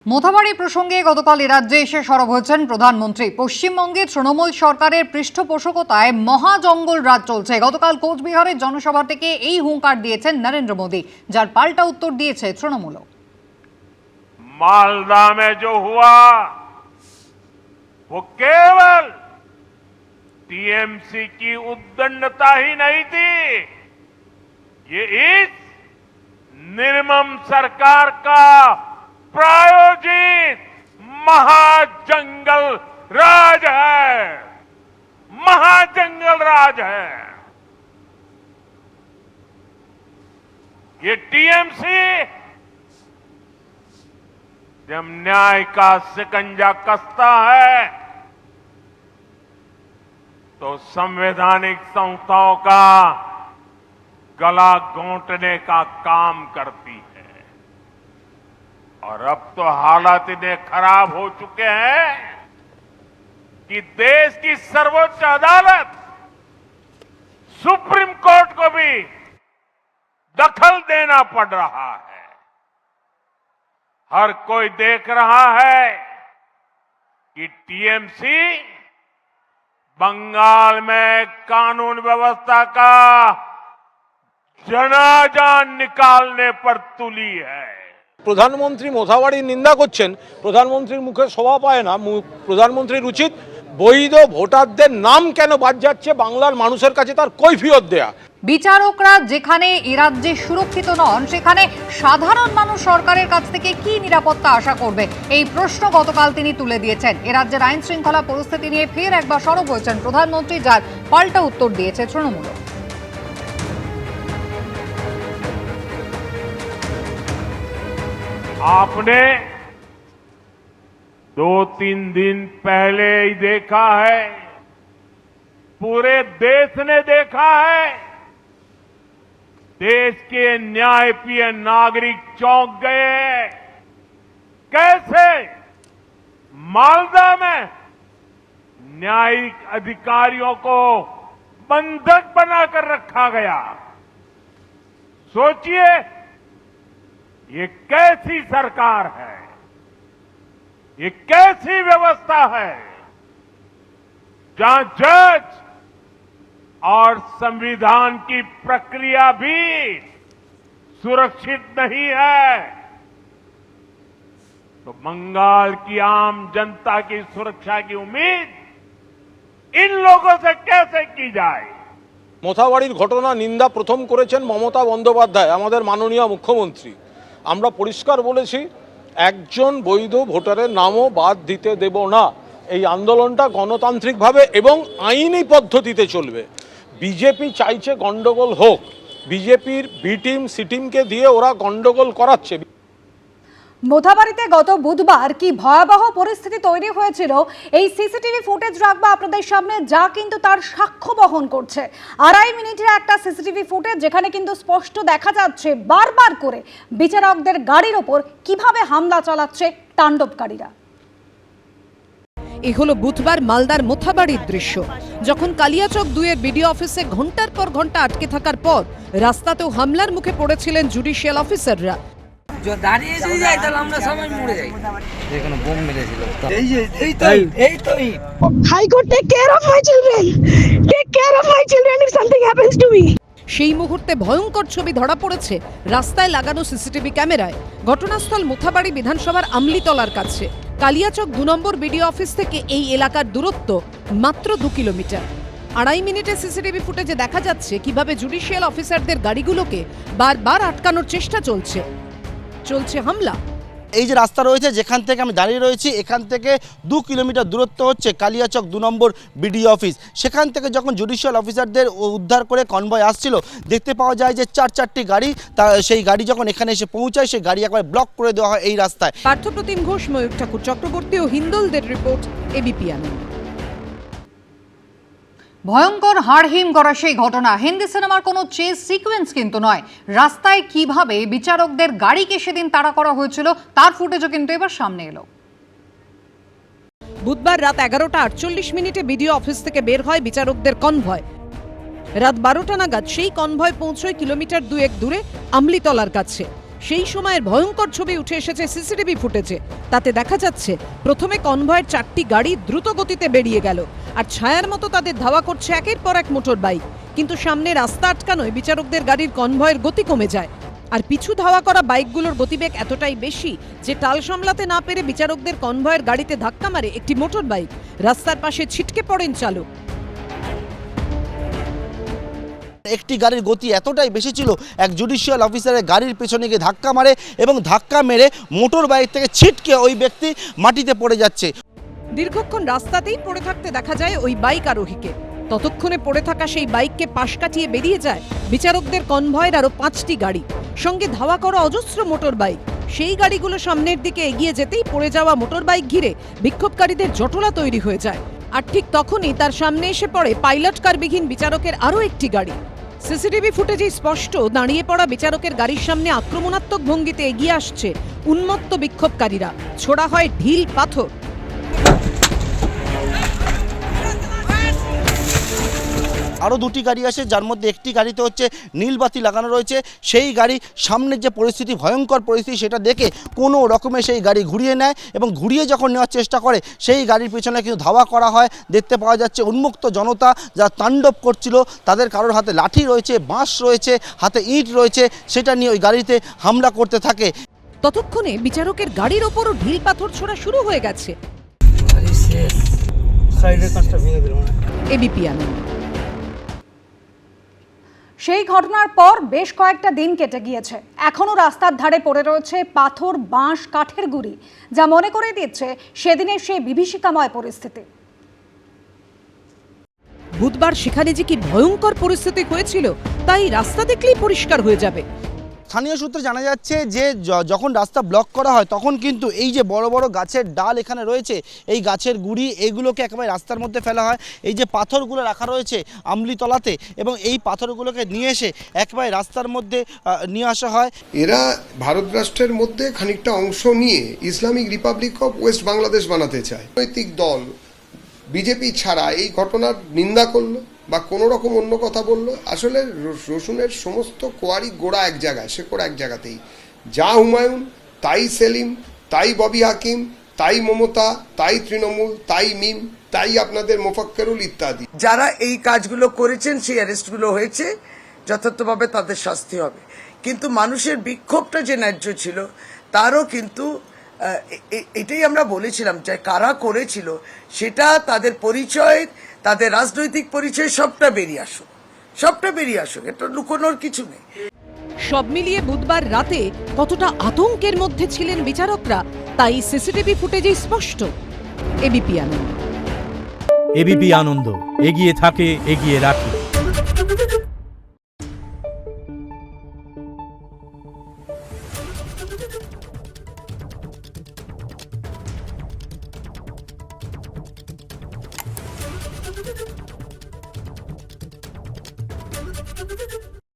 মোথাবাড়ি প্রসঙ্গে গতকাল রাজ্যে এসে সরব হয়েছেন প্রধানমন্ত্রী। পশ্চিমবঙ্গে তৃণমূল সরকারের পৃষ্ঠপোষকতায় মহাজঙ্গল রাজ চলছে। গতকাল কোচবিহারের জনসভা থেকে এই হুঙ্কার দিয়েছেন নরেন্দ্র মোদী, যার পাল্টা উত্তর দিয়েছে তৃণমূল। मालदा में जो हुआ वो केवल टीएमसी की उद्दंडता ही नहीं थी, ये इस निर्मम सरकार का प्रायोजित महाजंगल राज है, महाजंगल राज है। ये टीएमसी जब न्याय का शिकंजा कसता है तो संवैधानिक संस्थाओं का गला घोंटने का काम करती है। और अब तो हालात इतने खराब हो चुके हैं कि देश की सर्वोच्च अदालत सुप्रीम कोर्ट को भी दखल देना पड़ रहा है। हर कोई देख रहा है कि टीएमसी बंगाल में कानून व्यवस्था का जनाजा निकालने पर तुली है। প্রধানমন্ত্রী মোথাবাড়ির নিন্দা করছেন, প্রধানমন্ত্রীর মুখে শোভা পায় না। প্রধানমন্ত্রীর উচিত বৈধ ভোটারদের নাম কেন বাদ যাচ্ছে বাংলার মানুষের কাছে তার কৈফিয়ত দেয়া। বিচারকরা যেখানে এ রাজ্যে সুরক্ষিত নন, সেখানে সাধারণ মানুষ সরকারের কাছ থেকে কি নিরাপত্তা আশা করবে, এই প্রশ্ন গতকাল তিনি তুলে দিয়েছেন। এ রাজ্যের আইন শৃঙ্খলা পরিস্থিতি নিয়ে ফের একবার সরব হয়েছেন প্রধানমন্ত্রী, যার পাল্টা উত্তর দিয়েছে তৃণমূল। आपने 2-3 दिन पहले ही देखा है, पूरे देश ने देखा है, देश के न्यायप्रिय नागरिक चौंक गए। कैसे मालदा में न्यायिक अधिकारियों को बंधक बनाकर रखा गया। सोचिए ये कैसी सरकार है, ये कैसी व्यवस्था है जहां जज और संविधान की प्रक्रिया भी सुरक्षित नहीं है, तो बंगाल की आम जनता की सुरक्षा की उम्मीद इन लोगों से कैसे की जाए। মোথাবাড়ির ঘটনা নিন্দা প্রথম করেছেন মমতা বন্দ্যোপাধ্যায়, আমাদের মাননীয় মুখ্যমন্ত্রী। আমরা পরিষ্কার বলেছি, একজন বৈধ ভোটারের নামও বাদ দিতে দেব না। এই আন্দোলনটা গণতান্ত্রিকভাবে এবং আইনি পদ্ধতিতে চলবে। বিজেপি চাইছে গন্ডগোল হোক, বিজেপির বি টিম সি টিমকে দিয়ে ওরা গন্ডগোল করাচ্ছে। মোথাবাড়িতে গত বুধবার কি ভয়াবহ পরিস্থিতি তৈরি হয়েছিল, এই সিসিটিভি ফুটেজ রাখবো আপনাদের সামনে, যা কিন্তু তার সাক্ষ্য বহন করছে। 2.5 মিনিটের একটা সিসিটিভি ফুটেজ, যেখানে কিন্তু স্পষ্ট দেখা যাচ্ছে বারবার করে বিচারকদের গাড়ির ওপর কিভাবে হামলা চালাচ্ছে তাণ্ডবকারীরা। এ হলো বুধবার মালদার মোথাবাড়ির দৃশ্য, যখন কালিয়াচক 2-এর বিডিও অফিসে ঘন্টার পর ঘন্টা আটকে থাকার পর রাস্তাতেও হামলার মুখে পড়েছিলেন জুডিশিয়াল অফিসাররা। দাঁড়িয়ে যদি যাই তাহলে আমরা সবাই মরে যাই। যেখানে বোম মেরেছিল High Court, take care of my children. Take care of my children if something happens to me. সেই মুহূর্তে ভয়ঙ্কর ছবি ধরা পড়েছে রাস্তায় লাগানো সিসিটিভি ক্যামেরায়। ঘটনাস্থল মোথাবাড়ি বিধানসভার আমলিতলার কাছে। কালিয়াচক 2 নম্বর বিডিও অফিস থেকে এই এলাকার দূরত্ব মাত্র 2 কিলোমিটার। 2.5 মিনিটের সিসিটিভি ফুটেজে দেখা যাচ্ছে কিভাবে জুডিশিয়াল অফিসারদের গাড়িগুলোকে বারবার আটকানোর চেষ্টা চলছে হামলা। এই যে রাস্তা রয়েছে যেখান থেকে আমি দাঁড়িয়ে রয়েছি, এখান থেকে 2 কিলোমিটার দূরত্ব হচ্ছে কালিয়াচক 2 নম্বর বিডিও অফিস। সেখান থেকে যখন জুডিশিয়াল অফিসারদের উদ্ধার করে কনভয় আসছিল, দেখতে পাওয়া যায় যে 4-4টি গাড়ি, সেই গাড়ি যখন এখানে এসে পৌঁছায় সেই গাড়ি একবার ব্লক করে দেওয়া হয় এই রাস্তায়। পার্থপ্রতিম ঘোষ, ময়ূর ঠাকুর চক্রবর্তী ও হিন্দলদের রিপোর্ট, এবিপি আনন্দ। ভয়ঙ্কর হাড়হিম করা সেই ঘটনা হিন্দি সিনেমার কোনো চেস সিকোয়েন্স কিন্তু নয়। রাস্তায় কিভাবে বিচারকদের গাড়িকে সেদিন তাড়া করা হয়েছিল তার ফুটেজও কিন্তু এবার সামনে এলো। বুধবার রাত 11:48 বিডিও অফিস থেকে বের হয় বিচারকদের কনভয়। রাত 12টা নাগাদ সেই কনভয় পৌঁছয় কিলোমিটার 2-1 দূরে আমলিতলার কাছে। সেই সময়ের ভয়ঙ্কর ছবি উঠে এসেছে সিসিটিভি ফুটেজে। তাতে দেখা যাচ্ছে প্রথমে কনভয়ের 4টি গাড়ি দ্রুত গতিতে বেরিয়ে গেল, আর ছায়ার মতো তাদের ধাওয়া করছে একের পর এক মোটর বাইক। কিন্তু সামনে রাস্তা আটকানোয় বিচারকদের গাড়ির কনভয়ের গতি কমে যায়, আর পিছু ধাওয়া করা বাইকগুলোর গতিবেগ এতটাই বেশি যে টাল সামলাতে না পেরে বিচারকদের কনভয়ের গাড়িতে ধাক্কা মারে একটি মোটর বাইক। রাস্তার পাশে ছিটকে পড়েন চালক। একটি গাড়ির গতি এতটাই বেশি ছিল, এক জুডিশিয়াল অফিসারের গাড়ির পেছনে গিয়ে ধাক্কা মারে এবং ধাক্কা মেরে মোটর বাইক থেকে ছিটকে ওই ব্যক্তি মাটিতে পড়ে যাচ্ছে। দীর্ঘক্ষণ রাস্তাতেই পড়ে থাকতে দেখা যায় ওই বাইক আরোহীকে। ততক্ষণে পড়ে থাকা সেই বাইককে পাশ কাটিয়ে বেরিয়ে যায় বিচারকদের কনভয়ের আরো 5টি গাড়ি, সঙ্গে ধাওয়া করা অজস্র মোটর বাইক। সেই গাড়িগুলো সামনের দিকে এগিয়ে যেতেই পড়ে যাওয়া মোটর বাইক ঘিরে বিক্ষোভকারীদের জটলা তৈরি হয়ে যায়। আর ঠিক তখনই তার সামনে এসে পড়ে পাইলট কারবিহীন বিচারকের আরও একটি গাড়ি। সিসিটিভি ফুটেজে স্পষ্ট দাঁড়িয়ে পড়া বিচারকের গাড়ির সামনে আক্রমণাত্মক ভঙ্গিতে এগিয়ে আসছে উন্মত্ত বিক্ষোভকারীরা। ছোড়া হয় ঢিল পাথর। আরও 2টি গাড়ি আসে, যার মধ্যে একটি গাড়িতে হচ্ছে নীলবাতি লাগানো রয়েছে। সেই গাড়ি সামনের যে পরিস্থিতি, ভয়ঙ্কর পরিস্থিতি, সেটা দেখে কোনো রকমে সেই গাড়ি ঘুরিয়ে নেয় এবং ঘুরিয়ে যখন নেওয়ার চেষ্টা করে সেই গাড়ির পেছনে কিন্তু ধাওয়া করা হয়। দেখতে পাওয়া যাচ্ছে উন্মুক্ত জনতা যারা তাণ্ডব করছিল, তাদের কারোর হাতে লাঠি রয়েছে, বাঁশ রয়েছে, হাতে ইট রয়েছে, সেটা নিয়ে ওই গাড়িতে হামলা করতে থাকে। ততক্ষণে বিচারকের গাড়ির ওপরও ঢিল পাথর ছোড়া শুরু হয়ে গেছে। এবিপি আনন্দ। সেই ঘটনার পর বেশ কয়েকটা দিন কেটে গিয়েছে, এখনো রাস্তার ধারে পড়ে রয়েছে পাথর, বাঁশ, কাঠের গুঁড়ি, যা মনে করে দিচ্ছে সেদিনের সেই বিভীষিকাময় পরিস্থিতি। বুধবার সেখানে যে কি ভয়ঙ্কর পরিস্থিতি হয়েছিল তাই রাস্তা দেখলেই পরিষ্কার হয়ে যাবে। স্থানীয় সূত্রে জানা যাচ্ছে যে যখন রাস্তা ব্লক করা হয় তখন কিন্তু এই যে বড় বড় গাছের ডাল এখানে রয়েছে, এই গাছের গুঁড়ি, এইগুলোকে একেবারে রাস্তার মধ্যে ফেলা হয়। এই যে পাথরগুলো রাখা রয়েছে আমলিতলাতে, এবং এই পাথরগুলোকে নিয়ে এসে একেবারে রাস্তার মধ্যে নিয়ে আসা হয়। এরা ভারত রাষ্ট্রের মধ্যে খানিকটা অংশ নিয়ে Islamic Republic of West Bangladesh বানাতে চায়। রাজনৈতিক দল বিজেপি ছাড়া এই ঘটনার নিন্দা করলো বা কোনো রকম অন্য কথা বললো। আসলে রসুনের সমস্ত কোয়ারি গোড়া এক জায়গায়, শেকড় এক জায়গাতেই। যা হুমায়ুন, তাই সেলিম, তাই ববি হাকিম, তাই মমতা, তাই তৃণমূল, তাই মিম, তাই আপনাদের মোফাক্কেরুল ইত্যাদি। যারা এই কাজগুলো করেছেন সেই অ্যারেস্টগুলো হয়েছে, যথার্থভাবে তাদের শাস্তি হবে। কিন্তু মানুষের বিক্ষোভটা যে ন্যায্য ছিল তারও কিন্তু এটাই আমরা বলেছিলাম যে কারা করেছিল সেটা তাদের পরিচয়, তাদের রাজনৈতিক পরিচয় সবটা বেরিয়ে আসুক, এটা লুকোনোর কিছু নেই। সব মিলিয়ে বুধবার রাতে কতটা আতঙ্কের মধ্যে ছিলেন বিচারকরা তাই সিসিটিভি ফুটেজে স্পষ্ট। এবিপি আনন্দ। এবিপি আনন্দ, এগিয়ে থাকে, এগিয়ে রাখে।